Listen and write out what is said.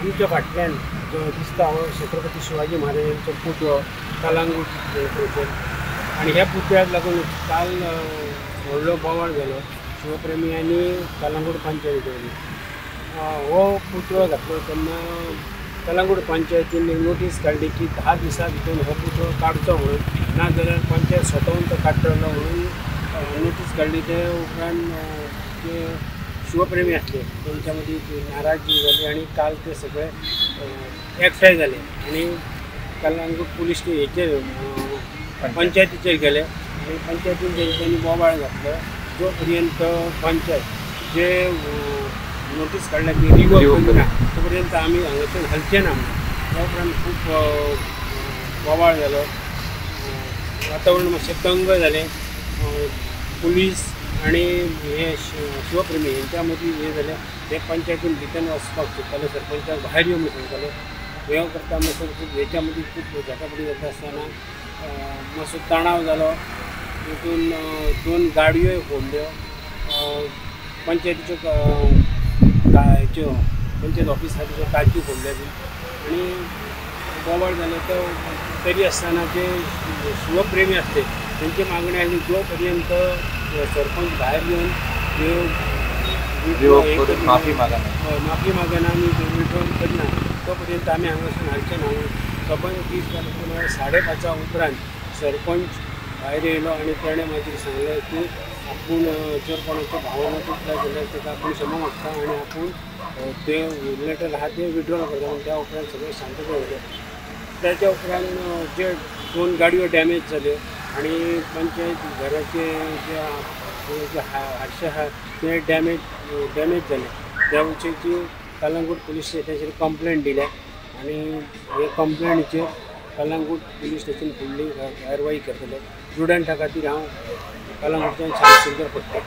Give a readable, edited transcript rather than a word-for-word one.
आमच्या फाटल्यान जो दिसता हो छत्रपती शिवाजी महाराजांचो पुतळो कलंगूट थंयसर आनी ह्या पुतळ्याक लागून काल व्हडलो बोवाळ जालो शिवप्रेमी आनी कलंगूट पंचायतीन हो पुतळो घातलो तेन्ना कलंगूट पंचायतीन नोटीस काडली की 10 दिसां भितर हो पुतळो काडचो म्हणून ना जाल्यार पंचायत स्वतावून तो काडटलो म्हणून नोटीस काडली. ते उपरांत जे शिवप्रेमी असले त्यांच्या मध्ये नाराजी झाली आणि काल ते सगळे एकठांय झाले आणि कलंगूट पोलीस हेचेर पंचायतीचेर गेले आणि पंचायतीन तेंच्यांनी बोवाळ घातलो जो पर्यंत पंचायत जे नोटीस काडल्या ती रिव्यू करना तो पर्यंत आमी हांगाच्यान हलचे ना म्हणून. त्या उपरांत खूब बोवाळ जालो, वातावरण मातशें तंग जालें. पुलीस आणि हे शिवप्रेमी यांच्या मदीं हे जालें. ते पंचायतीन भितर वचपाक सोदताले, सरपंचाक भायर यो म्हणून सांगताले. हे करता मातसो खूब हेच्या मदीं खूब झटापटी जाता आसतना मातसो तणाव जालो. तितून 2 गाडयोय फोडल्यो. पंचायतीच्यो हेच्यो पंचायत ऑफिसाच्यो काची फोडल्यो आनी बोवाळ जालो. तो तरी आसतना जे शिवप्रेमी आसले तेंची मागणी आसली जो पर्यंत सरपंच भायर येवन माफी मागना आनी विड्रॉल करना तो पर्यंत आमी हांगासून हाडचे ना. सबंद दीस जालो 5:30 उपरांत सरपंच भायर येयलो आनी ताणें मागीर सांगलें की आपूण जर कोणाच्यो भावना तुटल्या जाल्यार ताका आपूण क्षमा मागता आनी आपूण ते लेटर आहा ते विड्रॉल करता म्हणून त्या उपरांत सगळे शांतता जाले. त्याच्या उपरांत जे 2 गाडयो डॅमेज जाल्यो आणि पंचायत घराचे जे हारशे आहा ते डॅमेज जाले. त्या विशयीची कलंगूट पुलीस स्टेशनाचेर कंप्लेंट दिल्या आणि हे कंप्लेंटीचेर कलंगूट पुलीस स्टेशन फुडली कारवाई करतले. स्टुडंटा खातीर हांव कलंगूटच्यान सांगपाक पडटा.